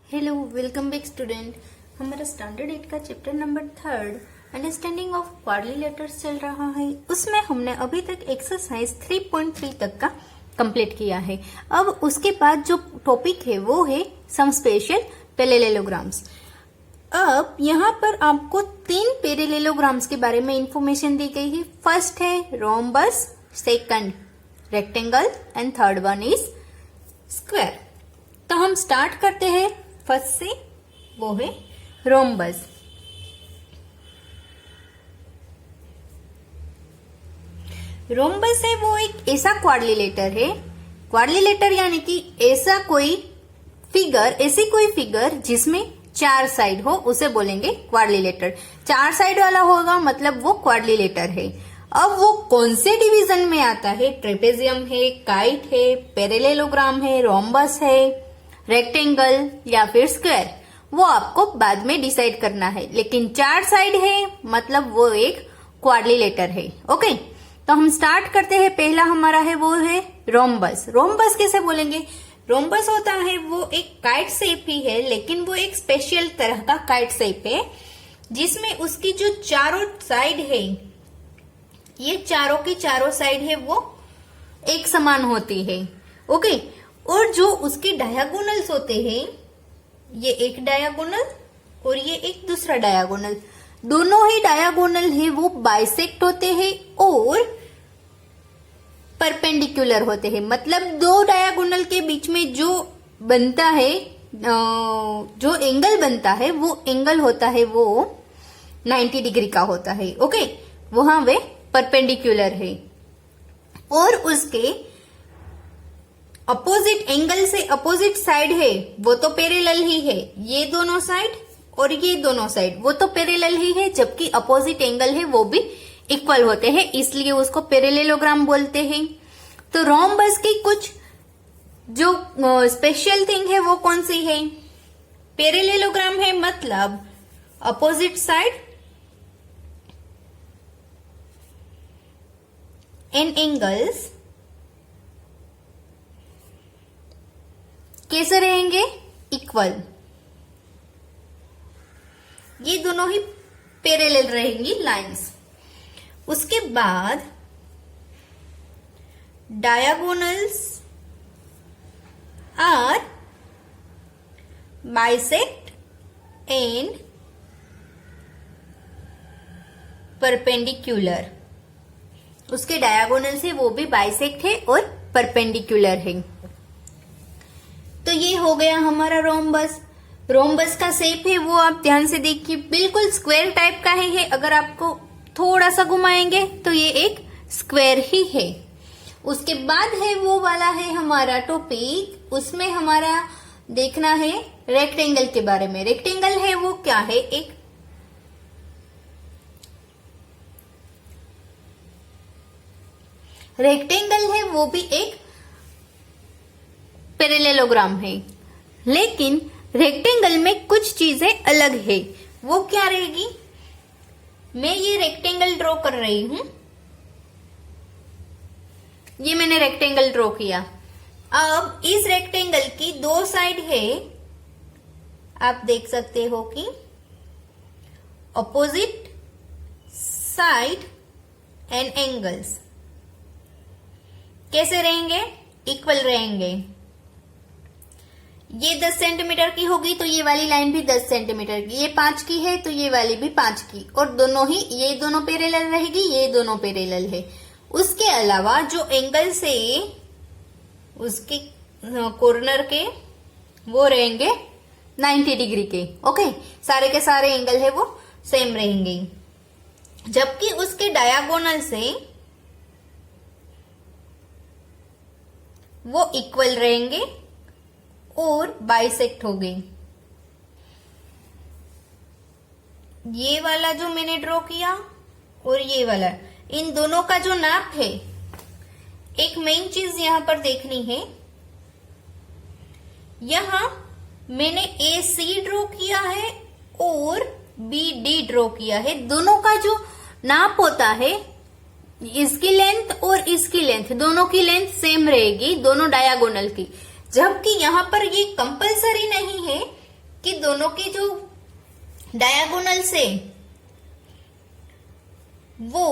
Hello welcome back student. हमारा standard 8 का chapter number 3 understanding of quadrilaterals चल रहा है। उसमें हमने अभी तक एक्सरसाइज 3.3 तक का कंप्लीट किया है। अब उसके बाद जो टॉपिक है वो है सम स्पेशल पैरेललोग्राम्स। अब यहाँ पर आपको 3 पैरेललोग्राम्स के बारे में इंफॉर्मेशन दी गई है। फर्स्ट है rhombus, second rectangle and third one is square. तो हम स्टार्ट करते हैं फर्स्ट से, वो है रोम्बस। रोम्बस है वो एक ऐसा क्वाड्रिलेटर है। क्वाड्रिलेटर यानी कि ऐसा कोई फिगर, ऐसी कोई फिगर जिसमें 4 साइड हो उसे बोलेंगे क्वाड्रिलेटर। 4 साइड वाला होगा मतलब वो क्वाड्रिलेटर है। अब वो कौन से डिवीजन में आता है? ट्रेपेजियम है, काइट है, पैरेललोग्राम है, रोम्बस है, रेक्टेंगल या फिर स्क्वायर, वो आपको बाद में डिसाइड करना है। लेकिन 4 साइड है मतलब वो एक क्वाड्रिलेटर है। ओके, तो हम स्टार्ट करते हैं। पहला हमारा है वो है रोम्बस। रोम्बस कैसे बोलेंगे? रोम्बस होता है वो एक काइट शेप ही है, लेकिन वो एक स्पेशल तरह का काइट शेप है जिसमें उसकी जो चारों साइड है, ये चारों की चारों साइड है वो एक समान होती है। ओके, और जो उसके डायगोनल्स होते हैं, ये एक डायगोनल और ये एक दूसरा डायगोनल, दोनों ही डायगोनल है वो बाइसेक्ट होते हैं और परपेंडिकुलर होते हैं। मतलब दो डायगोनल के बीच में जो बनता है, जो एंगल बनता है, वो एंगल होता है वो 90 डिग्री का होता है। ओके, वहां वे परपेंडिकुलर है और उसके अपोजिट एंगल से अपोजिट साइड है वो तो पैरेलल ही है। ये दोनों साइड और ये दोनों साइड वो तो पैरेलल ही है, जबकि अपोजिट एंगल है वो भी इक्वल होते हैं, इसलिए उसको पैरेललोग्राम बोलते हैं। तो रोम्बस की कुछ जो स्पेशल थिंग है वो कौन सी है? पैरेललोग्राम है मतलब अपोजिट साइड एंड एंगल्स कैसे रहेंगे? इक्वल। ये दोनों ही पैरेलल रहेंगी लाइंस। उसके बाद diagonals are bisect and perpendicular. उसके डायगोनल्स है वो भी बाइसेक्ट है और परपेंडिकुलर है। तो ये हो गया हमारा रोम्बस। रोम्बस का शेप है वो आप ध्यान से देखिए, बिल्कुल स्क्वायर टाइप का ही है। अगर आपको थोड़ा सा घुमाएंगे तो ये एक स्क्वायर ही है। उसके बाद है वो वाला है हमारा टॉपिक, उसमें हमारा देखना है रेक्टेंगल के बारे में। रेक्टेंगल है वो क्या है? एक रेक्टेंगल है वो भी एक पैरेललोग्राम है, लेकिन रेक्टेंगल में कुछ चीजें अलग है। वो क्या रहेगी? मैं ये रेक्टेंगल ड्रॉ कर रही हूं, ये मैंने रेक्टेंगल ड्रॉ किया। अब इस रेक्टेंगल की 2 साइड है, आप देख सकते हो कि अपोजिट साइड एंड एंगल्स कैसे रहेंगे? इक्वल रहेंगे। ये 10 सेंटीमीटर की होगी तो ये वाली लाइन भी 10 सेंटीमीटर की, ये 5 की है तो ये वाली भी 5 की, और दोनों ही, ये दोनों पैरेलल रहेगी, ये दोनों पैरेलल है। उसके अलावा जो एंगल से उसके कॉर्नर के वो रहेंगे 90 डिग्री के। ओके, सारे के सारे एंगल है वो सेम रहेंगे, जबकि उसके डायगोनल से वो इक्वल रहेंगे और बाइसेक्ट हो गई। ये वाला जो मैंने ड्रॉ किया और ये वाला, इन दोनों का जो नाप है, एक मेन चीज यहां पर देखनी है। यहां मैंने AC ड्रॉ किया है और BD ड्रॉ किया है। दोनों का जो नाप होता है, इसकी लेंथ और इसकी लेंथ, दोनों की लेंथ सेम रहेगी, दोनों डायगोनल की। जबकि यहाँ पर ये कंपलसरी नहीं है दोनों की जो डायगोनल से वो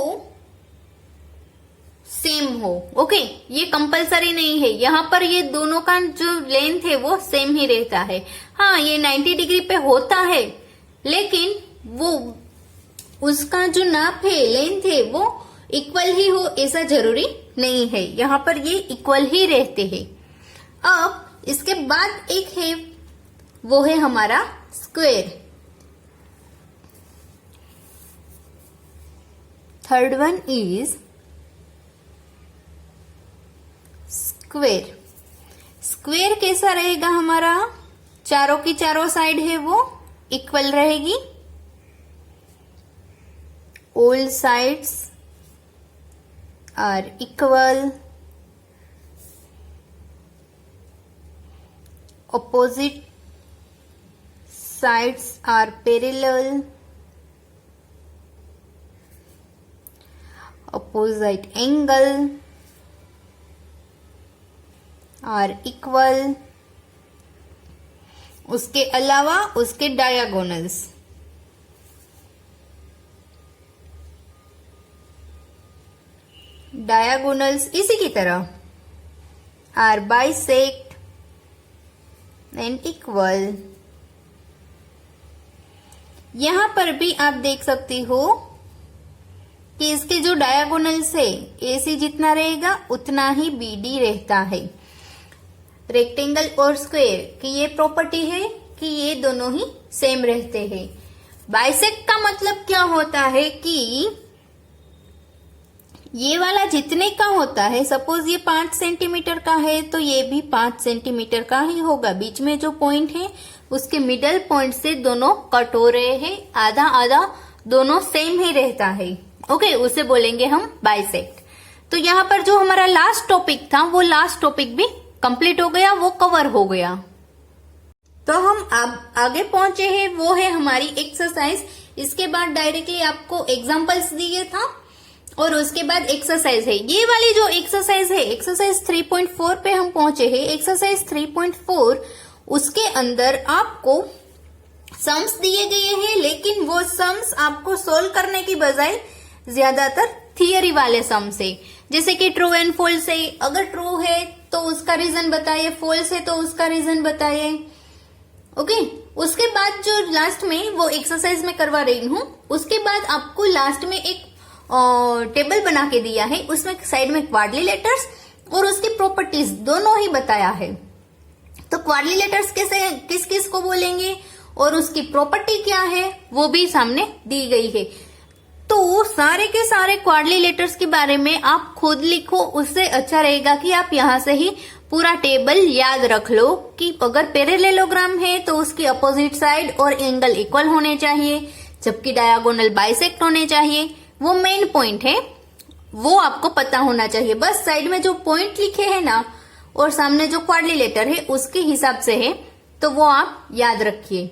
सेम हो। ओके, ये कंपलसरी नहीं है, यहाँ पर ये दोनों का जो लेंथ है वो सेम ही रहता है। हाँ, ये 90 डिग्री पे होता है, लेकिन वो उसका जो नाप है, लेंथ है, वो इक्वल ही हो ऐसा जरूरी नहीं है। यहाँ पर ये इक्वल ही रहते हैं। अब इसके बाद एक है, वो है हमारा square. Third one is square. Square कैसा रहेगा हमारा? चारों की चारों साइड है वो इक्वल रहेगी। All sides are equal, opposite sides are parallel, opposite angle are equal। उसके अलावा उसके डायगोनल्स, इसी की तरह आर बाइसेक्ट एंड इक्वल। यहां पर भी आप देख सकती हो कि इसके जो डायगोनल्स है, AC जितना रहेगा उतना ही BD रहता है। रेक्टेंगल और स्क्वायर की ये प्रॉपर्टी है कि ये दोनों ही सेम रहते हैं। बाइसेक्ट का मतलब क्या होता है कि ये वाला जितने का होता है, सपोज ये 5 सेंटीमीटर का है तो ये भी 5 सेंटीमीटर का ही होगा। बीच में जो पॉइंट है उसके मिडल पॉइंट से दोनों कट हो रहे हैं, आधा आधा दोनों सेम ही रहता है। ओके, उसे बोलेंगे हम बाइसेक्ट। तो यहाँ पर जो हमारा लास्ट टॉपिक था, वो लास्ट टॉपिक भी कंप्लीट हो गया, वो कवर हो गया। तो हम अब आगे पहुंचे हैं, वो है हमारी एक्सरसाइज। इसके बाद डायरेक्टली आपको एग्जांपल्स दिए था और उसके बाद एक्सरसाइज है। ये वाली जो एक्सरसाइज है, एक्सरसाइज 3.4 पे हम पहुंचे हैं। एक्सरसाइज 3.4, उसके अंदर आपको सम्स दिए गए हैं, लेकिन वो सम्स आपको सोल्व करने की बजाय ज्यादातर थियरी वाले सम्स है। जैसे कि ट्रू एंड फॉल्स है, अगर ट्रू है तो उसका रीजन बताइए, फॉल्स है तो उसका रीजन बताइए। ओके, उसके बाद जो लास्ट में वो एक्सरसाइज में करवा रही हूं, उसके बाद आपको लास्ट में एक टेबल बना के दिया है, उसमें साइड में क्वाड्रिलेटर्स और उसकी प्रॉपर्टीज दोनों ही बताया है। तो क्वाड्रिलेटर्स कैसे, किस किस को बोलेंगे और उसकी प्रॉपर्टी क्या है वो भी सामने दी गई है। तो सारे के सारे क्वाड्रिलेटर्स के बारे में आप खुद लिखो, उससे अच्छा रहेगा कि आप यहाँ से ही पूरा टेबल याद रख लो कि अगर पैरेललोग्राम है तो उसकी अपोजिट साइड और एंगल इक्वल होने चाहिए, जबकि डायगोनल बाइसेक्ट होने चाहिए। वो मेन पॉइंट है, वो आपको पता होना चाहिए। बस साइड में जो पॉइंट लिखे हैं ना और सामने जो क्वाड्रिलेटर है उसके हिसाब से है, तो वो आप याद रखिए।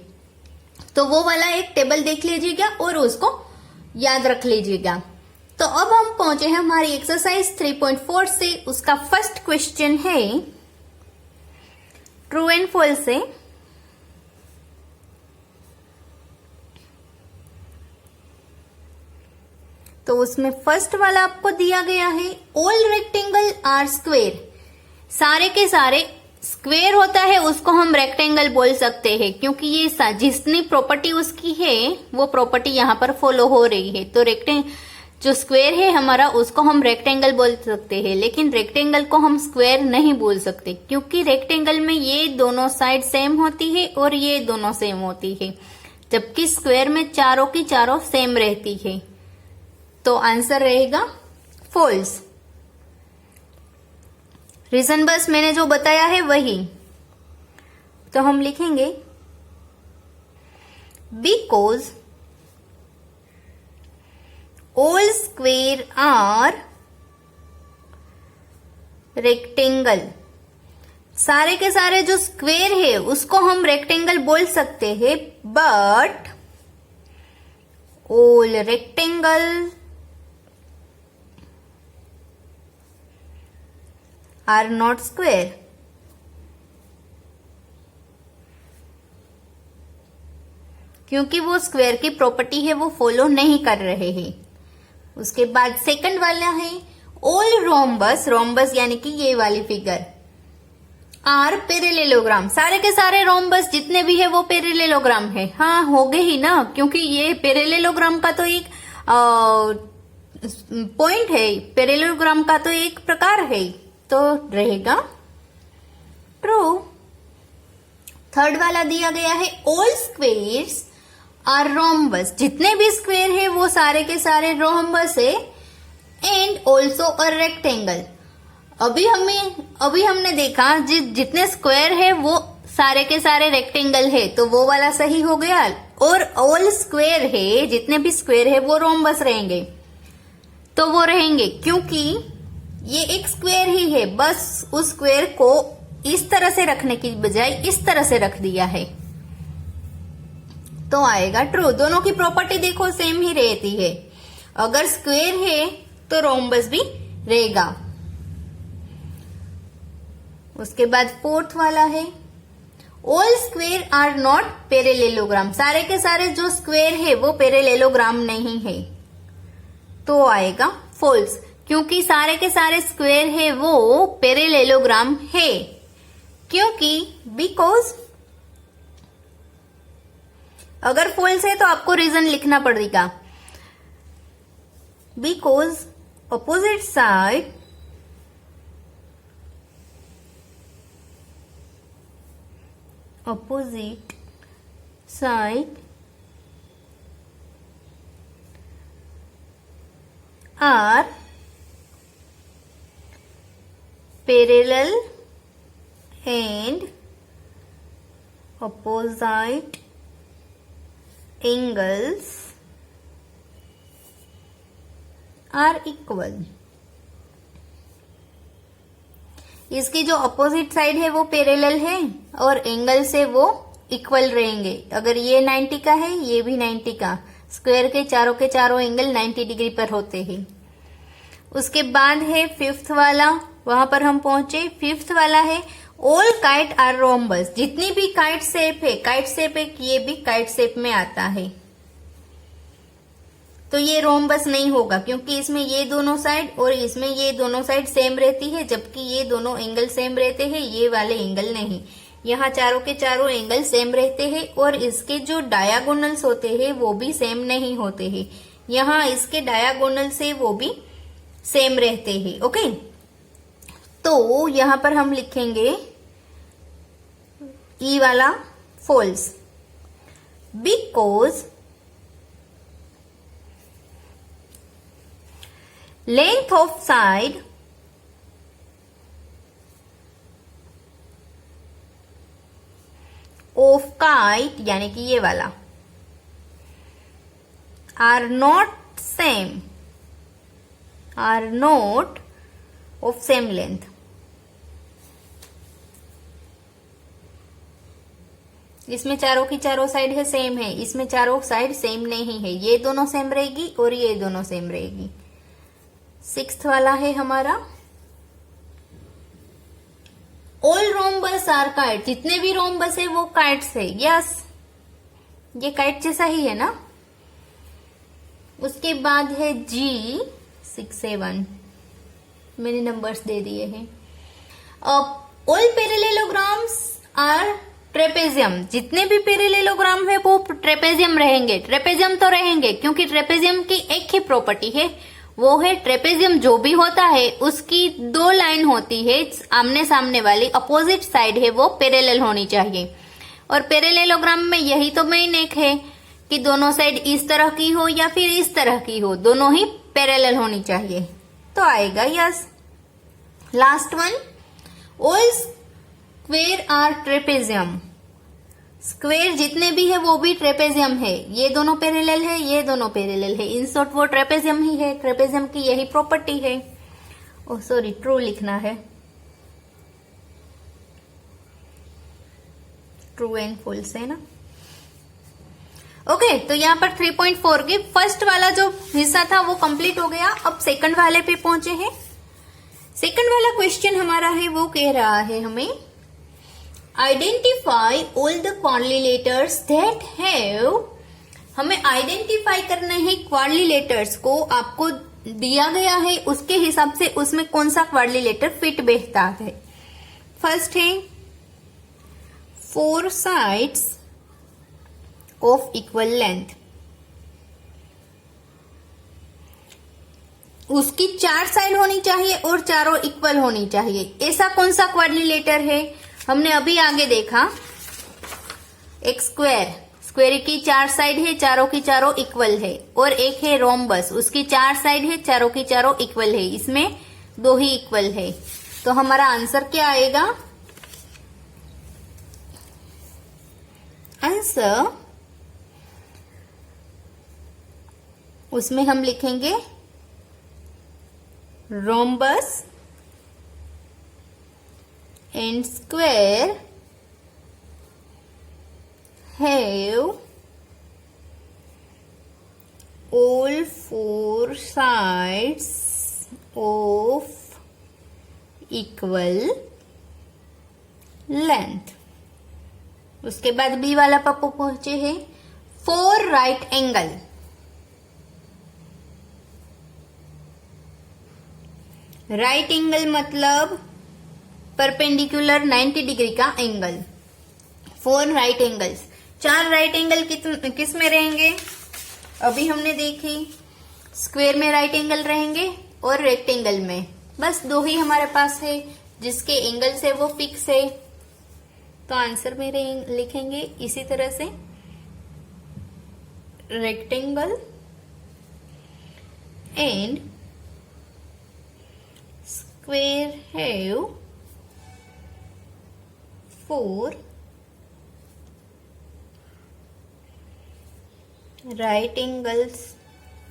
तो वो वाला एक टेबल देख लीजिएगा और उसको याद रख लीजिएगा। तो अब हम पहुंचे हैं हमारी एक्सरसाइज 3.4 से। उसका फर्स्ट क्वेश्चन है ट्रू एंड फॉल्स से। तो उसमें फर्स्ट वाला आपको दिया गया है, ऑल रेक्टेंगल आर स्क्वेयर। सारे के सारे स्क्वेयर होता है उसको हम रेक्टेंगल बोल सकते हैं, क्योंकि ये जितनी प्रॉपर्टी उसकी है वो प्रॉपर्टी यहाँ पर फॉलो हो रही है। तो जो स्क्वेयर है हमारा उसको हम रेक्टेंगल बोल सकते हैं, लेकिन रेक्टेंगल को हम स्क्वेयर नहीं बोल सकते, क्योंकि रेक्टेंगल में ये दोनों साइड सेम होती है और ये दोनों सेम होती है, जबकि स्क्वेयर में चारों की चारों सेम रहती है। तो आंसर रहेगा फॉल्स। रीजन बस मैंने जो बताया है वही। तो हम लिखेंगे because all square R rectangle. सारे के सारे जो स्क्वेयर है उसको हम रेक्टेंगल बोल सकते हैं, but all rectangle are not square। क्योंकि वो स्क्वायर की प्रॉपर्टी है वो फॉलो नहीं कर रहे हैं। उसके बाद सेकंड वाला है ऑल रोम्बस, रोम्बस यानी कि ये वाली फिगर आर पैरेलेलोग्राम, सारे के सारे रोम्बस जितने भी है वो पैरेलेलोग्राम है। हाँ हो गए ही ना, क्योंकि ये पैरेलेलोग्राम का तो एक पॉइंट है, पैरेलेलोग्राम का तो एक प्रकार है, तो रहेगा ट्रू। थर्ड वाला दिया गया है ऑल स्क्वेयर्स आर रोम्बस, जितने भी स्क्वेयर है वो सारे के सारे रोम्बस है। एंड ऑल्सो अ रेक्टेंगल, अभी हमने देखा जितने स्क्वायर है वो सारे के सारे रेक्टेंगल है, तो वो वाला सही हो गया। और ऑल स्क्वायर है, जितने भी स्क्वायर है वो रोम्बस रहेंगे, तो वो रहेंगे क्योंकि ये एक स्क्वायर ही है, बस उस स्क्वायर को इस तरह से रखने की बजाय इस तरह से रख दिया है, तो आएगा ट्रू। दोनों की प्रॉपर्टी देखो सेम ही रहती है, अगर स्क्वायर है तो रोम्बस भी रहेगा। उसके बाद फोर्थ वाला है all square R not parallelogram, सारे के सारे जो स्क्वेयर है वो पैरेलेलोग्राम नहीं है, तो आएगा फॉल्स, क्योंकि सारे के सारे स्क्वेयर है वो पैरेलेलोग्राम है। क्योंकि बिकॉज अगर फॉल्स है तो आपको रीजन लिखना पड़ेगा, because opposite side are parallel and opposite angles are equal। इसकी जो अपोजिट साइड है वो पैरेलल है और एंगल से वो इक्वल रहेंगे। अगर ये 90 का है ये भी 90 का, स्क्वायर के चारों एंगल 90 डिग्री पर होते हैं। उसके बाद है फिफ्थ वाला, वहां पर हम पहुंचे। फिफ्थ वाला है ऑल काइट आर रोम्बस, जितनी भी काइट शेप है, काइट शेप है, ये भी काइट शेप में आता है, तो ये रोम्बस नहीं होगा क्योंकि इसमें ये दोनों साइड और इसमें ये दोनों साइड सेम रहती है, जबकि ये दोनों एंगल सेम रहते हैं, ये वाले एंगल नहीं। यहाँ चारों के चारों एंगल सेम रहते हैं और इसके जो डायगोनल्स होते हैं वो भी सेम नहीं होते हैं। यहाँ इसके डायगोनल से वो भी सेम रहते हैं। ओके, तो यहाँ पर हम लिखेंगे ई वाला false, because length of side of kite यानी कि ये वाला are not of same length. इसमें चारों की चारों साइड है सेम है, इसमें चारों साइड सेम नहीं है, ये दोनों सेम रहेगी और ये दोनों सेम रहेगी। सिक्स्थ वाला है हमारा ऑल रोम्बस आर काइट, जितने भी रोम्बस है वो काइट्स है। यस, ये काइट जैसा ही है ना। उसके बाद है G67, मैंने नंबर्स दे दिए हैं। ऑल पैरेलेलोग्राम्स आर ट्रेपेजियम, जितने भी पैरेलेलोग्राम है वो ट्रेपेजियम रहेंगे। ट्रेपेजियम तो रहेंगे क्योंकि ट्रेपेजियम की एक ही प्रॉपर्टी है, वो है ट्रेपेजियम जो भी होता है उसकी दो लाइन होती है आमने सामने वाली, अपोजिट साइड है वो पैरेलल होनी चाहिए। और पैरेलेलोग्राम में यही तो मेन एक है कि दोनों साइड इस तरह की हो या फिर इस तरह की हो, दोनों ही पैरेलल होनी चाहिए, तो आएगा yes. Last one all square R trapezium, square जितने भी है वो भी ट्रेपेजियम है, ये दोनों पैरेलल है, ये दोनों पैरेलल है, इन शॉर्ट वो ट्रेपेजियम ही है, ट्रेपेजियम की यही प्रॉपर्टी है। ओह सॉरी, ट्रू लिखना है, ट्रू एंड फॉल्स है ना। ओके, तो यहाँ पर 3.4 की फर्स्ट वाला जो हिस्सा था वो कंप्लीट हो गया। अब सेकंड वाले पे पहुंचे हैं। सेकंड वाला क्वेश्चन हमारा है वो कह रहा है हमें identify all the quadrilaterals that have हमें आइडेंटिफाई करना है क्वाड्रिलेटर्स को, आपको दिया गया है उसके हिसाब से उसमें कौन सा क्वाड्रिलेटर फिट बैठता है। फर्स्ट है 4 साइड्स ऑफ इक्वल लेंथ, उसकी 4 साइड होनी चाहिए और चारों इक्वल होनी चाहिए। ऐसा कौन सा क्वाड्रिलेटर है? हमने अभी आगे देखा एक स्क्वायर, स्क्वायर की 4 साइड है, चारों की चारों इक्वल है, और एक है रोम्बस, उसकी 4 साइड है, चारों की चारों इक्वल है, इसमें 2 ही इक्वल है। तो हमारा आंसर क्या आएगा? आंसर उसमें हम लिखेंगे rhombus and square have all 4 sides of equal length। उसके बाद बी वाला पप्पू पहुंचे हैं 4 राइट एंगल। राइट एंगल मतलब परपेंडिकुलर 90 डिग्री का angle. 4 right angles, 4 right angle किस में रहेंगे? अभी हमने देखी स्क्वायर में राइट एंगल रहेंगे और रेक्टेंगल में, बस 2 ही हमारे पास है जिसके एंगल से वो फिक्स है। तो आंसर में लिखेंगे इसी तरह से rectangle and square have 4 right angles.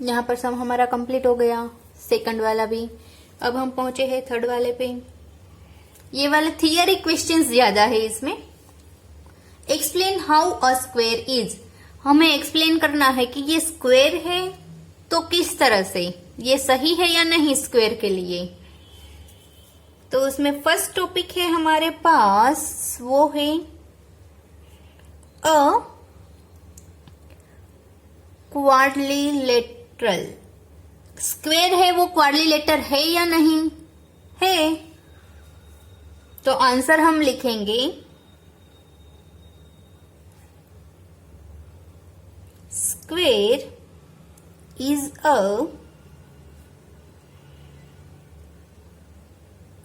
यहां पर सम हमारा कंप्लीट हो गया, सेकंड वाला भी। अब हम पहुंचे हैं थर्ड वाले पे। ये वाला थियरी क्वेश्चंस ज्यादा है इसमें। Explain how a square is, हमें एक्सप्लेन करना है कि ये स्क्वायर है तो किस तरह से, ये सही है या नहीं स्क्वायर के लिए। तो उसमें फर्स्ट टॉपिक है हमारे पास, वो है अ क्वाड्रिलेटरल। स्क्वायर है वो क्वाड्रिलेटर है या नहीं है? तो आंसर हम लिखेंगे स्क्वायर इज अ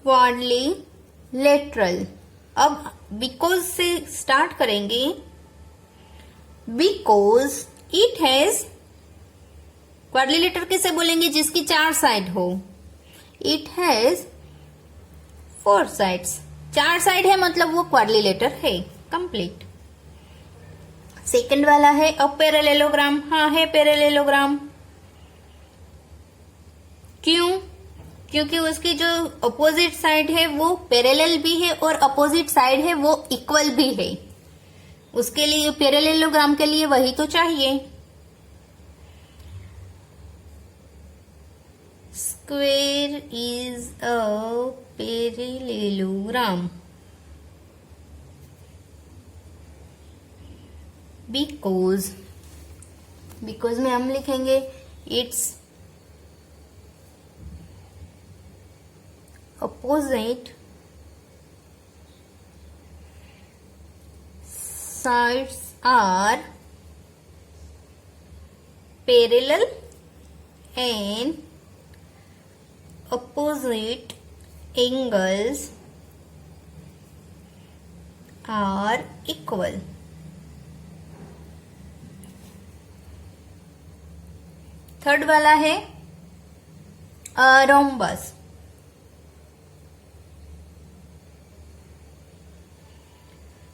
क्वाड्रिलेटरल। अब बिकॉज से स्टार्ट करेंगे। बिकॉज इट हैज, क्वाड्रिलेटर किसे बोलेंगे? जिसकी 4 साइड हो। इट हैज 4 साइड्स, 4 साइड है मतलब वो क्वाड्रिलेटर है। कंप्लीट। सेकंड वाला है अ पैरेललोग्राम। हाँ है पैरेललोग्राम। क्यों? क्योंकि उसकी जो अपोजिट साइड है वो पैरेलल भी है और अपोजिट साइड है वो इक्वल भी है। उसके लिए पैरेललोग्राम के लिए वही तो चाहिए। Square is a parallelogram because में हम लिखेंगे it's opposite sides are parallel and opposite angles are equal। Third वाला है रोम्बस।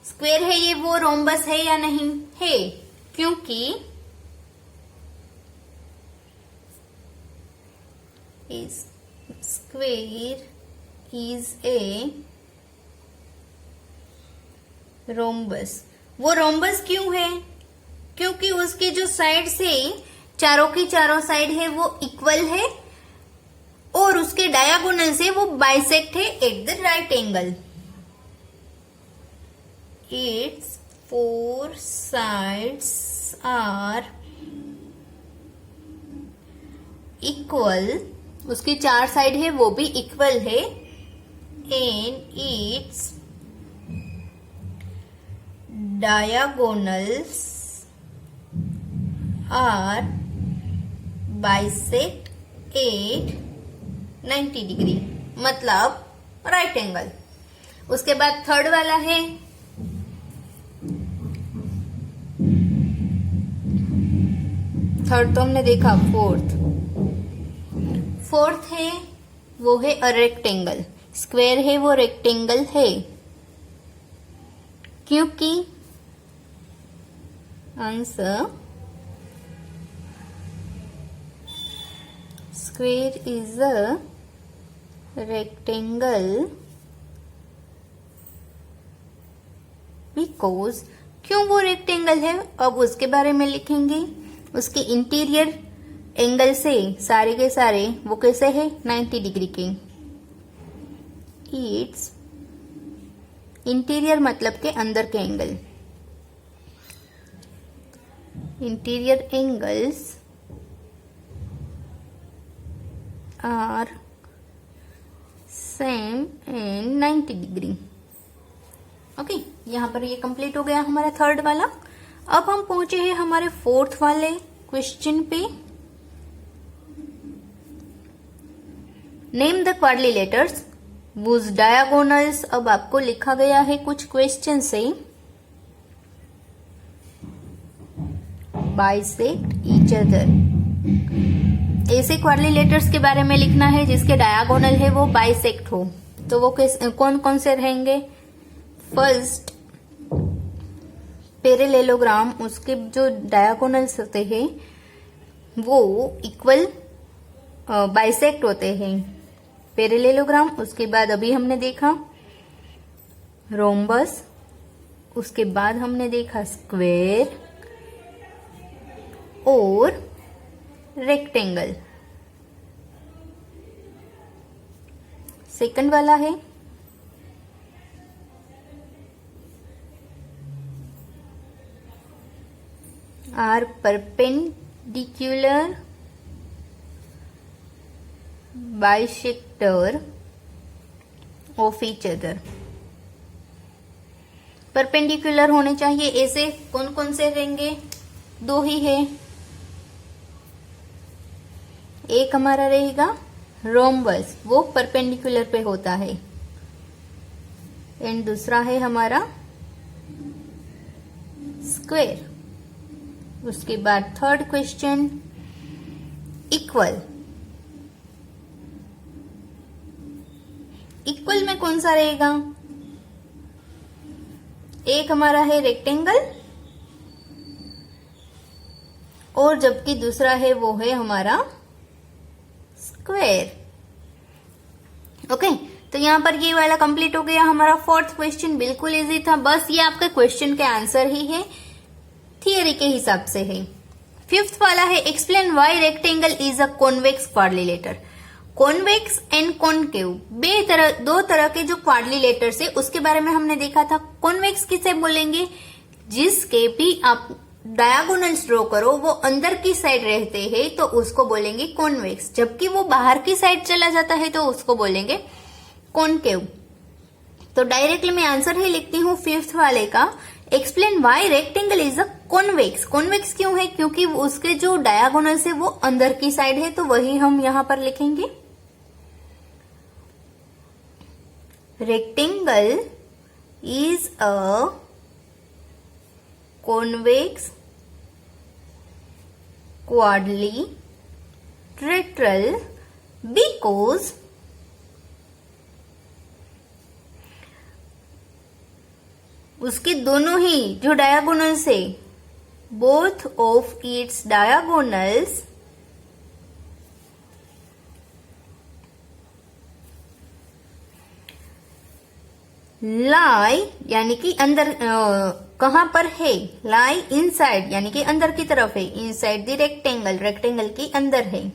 स्क्वायर है ये वो रोम्बस है या नहीं है? क्योंकि स्क्वायर इज ए रोम्बस। वो रोम्बस क्यों है? क्योंकि उसकी जो साइड से चारों की चारों साइड है वो इक्वल है और उसके डायगोनल से वो बाइसेक्ट है at the right angle. Its 4 sides are equal, उसकी 4 साइड है वो भी इक्वल है, and its diagonals are bisect at 90 degree, मतलब राइट एंगल। उसके बाद थर्ड वाला है थर्ड तो हमने देखा, फोर्थ है वो है अ रेक्टेंगल। स्क्वायर है वो रेक्टेंगल है, क्योंकि answer square is a rectangle because, क्यों वो रेक्टेंगल है अब उसके बारे में लिखेंगे। उसके इंटीरियर एंगल से सारे के सारे वो कैसे है 90 डिग्री के। इट्स इंटीरियर मतलब के अंदर के angle, interior angles are same and 90 degree. Okay, यहाँ पर ये कंप्लीट हो गया हमारा थर्ड वाला। अब हम पहुंचे हैं हमारे फोर्थ वाले क्वेश्चन पे। Name the quadrilaterals whose diagonals. अब आपको लिखा गया है कुछ क्वेश्चन से, बाइसेक्ट ईच अदर। ऐसे क्वाड्रिलेटर्स के बारे में लिखना है जिसके डायगोनल है वो बाइसेक्ट हो। तो वो कौन कौन से रहेंगे। फर्स्ट पैरेलेलोग्राम, उसके जो डायगोनल्स होते हैं वो इक्वल बाइसेक्ट होते हैं, पैरेलेलोग्राम। उसके बाद अभी हमने देखा रोम्बस, उसके बाद हमने देखा स्क्वायर और रेक्टेंगल। सेकंड वाला है are perpendicular bisector of each other. Perpendicular होने चाहिए, ऐसे कौन कौन से रहेंगे, दो ही है। एक हमारा रहेगा रोम्बस, वो परपेंडिकुलर पे होता है, एंड दूसरा है हमारा स्क्वायर। उसके बाद थर्ड क्वेश्चन इक्वल। इक्वल में कौन सा रहेगा, एक हमारा है रेक्टेंगल और जबकि दूसरा है वो है हमारा स्क्वायर। ओके, तो यहां पर ये वाला कंप्लीट हो गया हमारा फोर्थ क्वेश्चन। बिल्कुल इजी था, बस ये आपके क्वेश्चन के आंसर ही है, थियरी के हिसाब से है। फिफ्थ वाला है explain why rectangle is a convex quadrilateral. Convex and concave दो तरह के जो क्वाड्रिलेटर्स है उसके बारे में हमने देखा था। कॉन्वेक्स किसे बोलेंगे, जिसके भी आप डायगोनल्स ड्रॉ करो वो अंदर की साइड रहते हैं तो उसको बोलेंगे कॉन्वेक्स, जबकि वो बाहर की साइड चला जाता है तो उसको बोलेंगे कॉनकेव। तो डायरेक्टली मैं आंसर ही लिखती हूँ फिफ्थ वाले का, explain why rectangle is a convex. Convex क्यों है, क्योंकि उसके जो डायगोनल्स है वो अंदर की साइड है, तो वही हम यहां पर लिखेंगे। Rectangle is a convex quadrilateral because उसके दोनों ही जो डायगोनल्स है, बोथ ऑफ इट्स डायगोनल्स लाई यानी कि अंदर कहां पर है, लाई इनसाइड यानी कि अंदर की तरफ है, इनसाइड द रेक्टेंगल, रेक्टेंगल की अंदर है।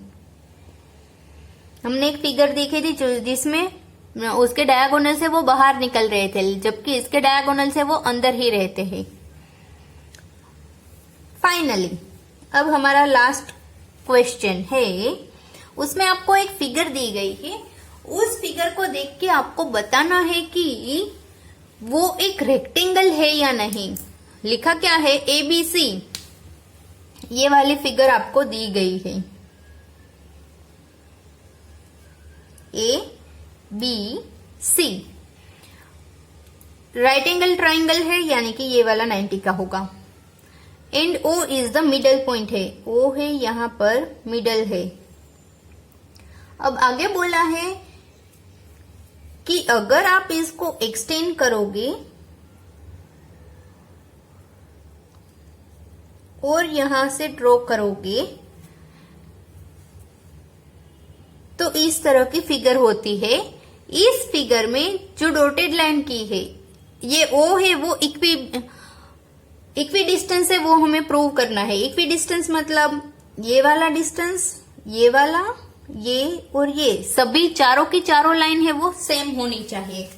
हमने एक फिगर देखी थी जिसमें उसके डायगोनल से वो बाहर निकल रहे थे, जबकि इसके डायगोनल से वो अंदर ही रहते हैं। फाइनली अब हमारा लास्ट क्वेश्चन है उसमें आपको एक फिगर दी गई है, उस फिगर को देख के आपको बताना है कि वो एक रेक्टेंगल है या नहीं। लिखा क्या है, ABC, ये वाली फिगर आपको दी गई है, ABC राइट एंगल ट्राइंगल है, यानी कि ये वाला 90 का होगा। And O is the middle point है, O है यहां पर मिडल है। अब आगे बोला है कि अगर आप इसको एक्सटेंड करोगे और यहां से ड्रॉ करोगे तो इस तरह की फिगर होती है। इस फिगर में जो डॉटेड लाइन की है, ये O है, वो इक्वी डिस्टेंस है, वो हमें प्रूव करना है। इक्वी डिस्टेंस मतलब ये वाला डिस्टेंस, ये वाला, ये और ये सभी चारों की चारों लाइन है वो सेम होनी चाहिए।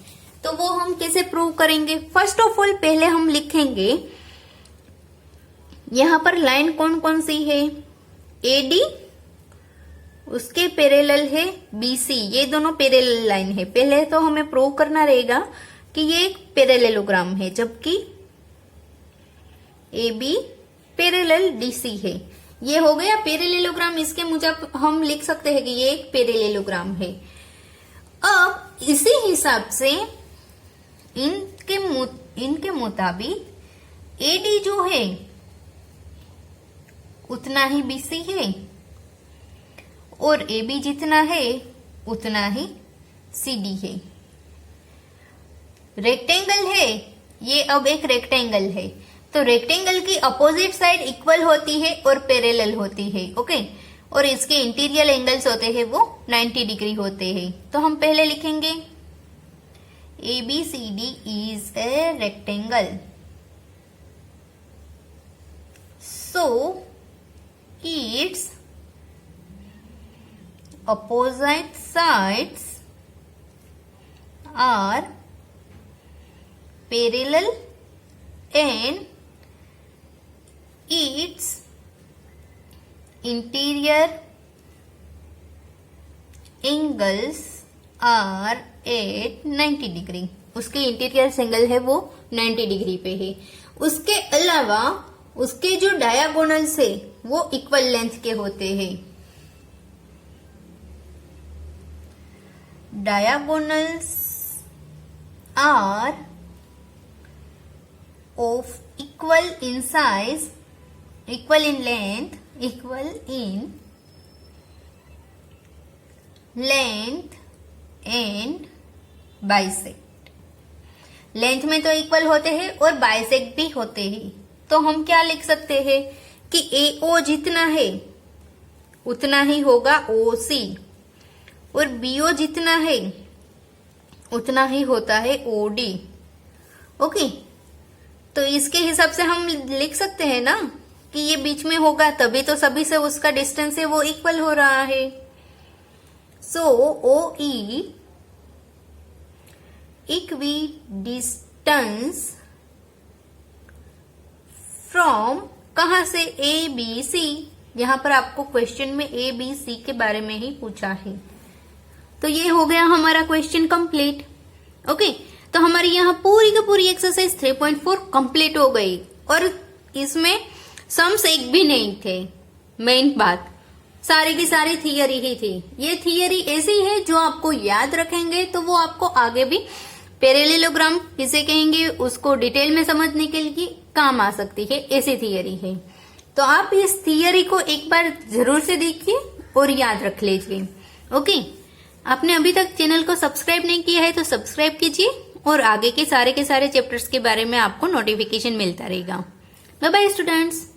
तो वो हम कैसे प्रूव करेंगे? फर्स्ट ऑफ ऑल पहले हम लिखेंगे यहां पर लाइन कौन कौन सी है, AD, उसके पैरेलल है BC, ये दोनों पैरेलल लाइन है। पहले तो हमें प्रूव करना रहेगा कि ये एक पैरेललोग्राम है, जबकि AB पैरेलल DC है। ये हो गया पैरेललोग्राम। इसके मुजब हम लिख सकते हैं कि ये एक पैरेललोग्राम है। अब इसी हिसाब से इनके मुताबिक AD जो है उतना ही BC है और AB जितना है उतना ही CD है। रेक्टेंगल है, ये अब एक रेक्टेंगल है, तो रेक्टेंगल की अपोजिट साइड इक्वल होती है और पैरेलल होती है, ओके। और इसके इंटीरियर एंगल्स होते हैं वो 90 डिग्री होते हैं। तो हम पहले लिखेंगे ABCD is a rectangle, so its opposite sides are parallel and its interior angles are at 90 degree. उसके इंटीरियर एंगल है वो 90 डिग्री पे है। उसके अलावा उसके जो डायगोनल्स है वो इक्वल लेंथ के होते हैं। Diagonals are of equal in size, equal in length, equal in length and bisect. Length में तो इक्वल होते हैं और बाइसेक्ट भी होते हैं। तो हम क्या लिख सकते हैं कि AO जितना है उतना ही होगा OC और BO जितना है उतना ही होता है OD, ओके। तो इसके हिसाब से हम लिख सकते हैं ना कि ये बीच में होगा, तभी तो सभी से उसका डिस्टेंस है वो इक्वल हो रहा है। सो OE इक्वी डिस्टेंस फ्रॉम कहां से, ABC। यहां पर आपको क्वेश्चन में ABC के बारे में ही पूछा है। तो ये हो गया हमारा क्वेश्चन कंप्लीट, ओके। तो हमारी यहाँ पूरी की पूरी एक्सरसाइज 3.4 कंप्लीट हो गई और इसमें सम्स एक भी नहीं थे। मेन बात सारी की सारी थियरी ही थी। ये थियरी ऐसी है जो आपको याद रखेंगे तो वो आपको आगे भी पैरेललोग्राम किसे कहेंगे उसको डिटेल में समझने के लिए काम आ सकती है, ऐसी थियरी है। तो आप इस थियरी को एक बार जरूर से देखिए और याद रख लीजिए, ओके। आपने अभी तक चैनल को सब्सक्राइब नहीं किया है तो सब्सक्राइब कीजिए और आगे के सारे चैप्टर्स के बारे में आपको नोटिफिकेशन मिलता रहेगा। Bye bye students.